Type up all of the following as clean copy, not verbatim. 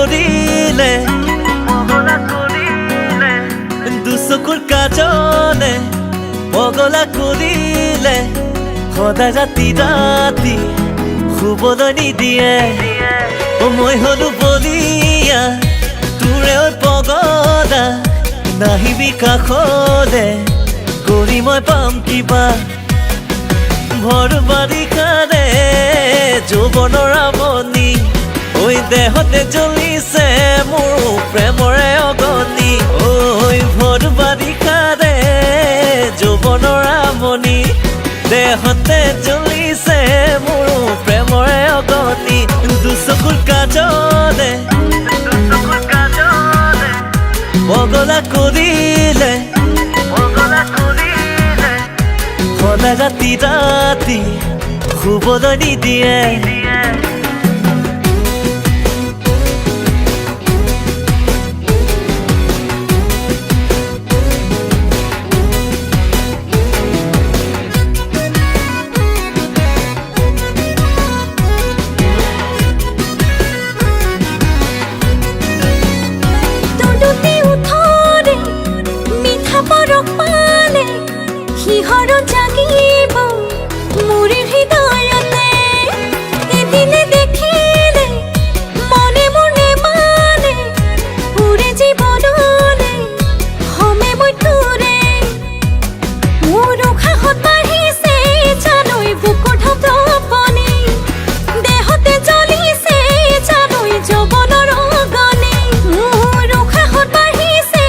কৰিলে দুচকুৰ কাজলে পগলা কৰিলে সদায় ৰাতি ৰাতি শুবলৈ নিদিয়ে মই হলো বলিয়া তোৰে পগলা নাহিবি কাষলে কৰি মই পাম কিবা ভৰ বাৰিষাৰে যৌৱনৰ আমনি ঐ দেহতে জ্বলিছে মোৰ প্ৰেমৰে অগনি ঐ ভৰ বাৰিষাৰে যৌৱনৰ আমনি দেহতে জ্বলিছে মোৰ প্ৰেমৰে অগনি দুচকুৰ কাজলে পগলা কৰিলে সদায় ৰাতি ৰাতি শুবলৈ নিদিয়ে জাগিব মোৰ হৃদয়তে এদিনে দেখিলে মনে মনে মানে উৰে জীৱনলে হমে মই তোৰে মোৰ উশাহত বাঢ়িছে জানৈ বুকুৰ ধপধপনি দেহতে জ্বলিছে জানৈ যৌৱনৰ অগনি মোৰ উশাহত বাঢ়িছে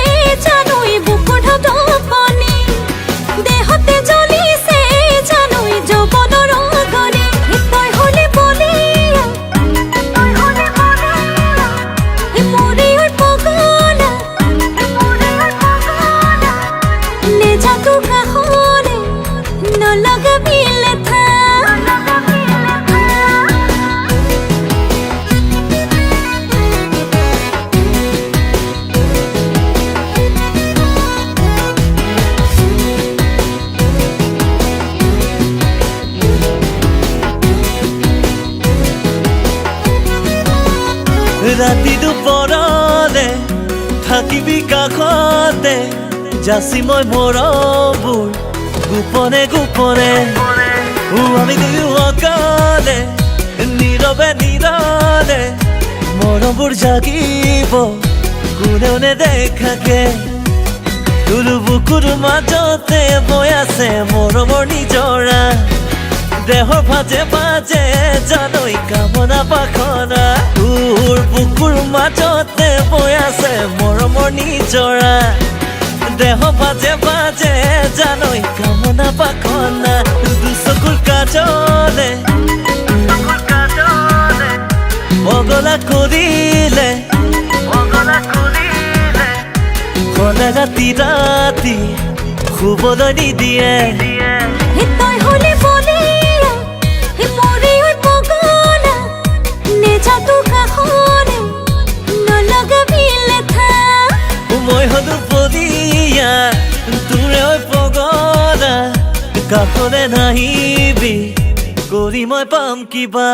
জানৈ বুকুৰ ধপধপনি দেহতে জ্বলিছে জানৈ যৌৱনৰ অগনি তই হলে বলিয়া মোৰে পগলা নেজাতো কাষলে নলগাবি লেঠা ৰাতি দুপৰলে থাকিবি কাষতে যাচি মই মৰমবোৰ গোপনে গোপনে আমি দুয়ো অকলে নীৰৱে নীৰৱে মৰমবোৰ জাগিব কোনেও নেদেখাকে তোৰ বুকুৰ মাজতে বৈ আছে মৰমৰ নিজৰা দেহৰ ভাজে ভাজে জানৈ কামনা পাখনা তোৰ বুকুৰ মাজতে বৈ আছে মৰমৰ নিজৰা দেহ ভাজে ভাজে জানৈ কামনা পাখনা দুচকুৰ কাজলে পগলা কৰিলে সদায় ৰাতি ৰাতি শুবলৈ নিদিয়ে তই হলে বলিয়া মোৰে পগলা নেজাতো কাষলে নলগাবি লেঠা মই হলো বলিয়া তোৰে পগলা কাষলে নাহিবি কৰি মই পাম কিবা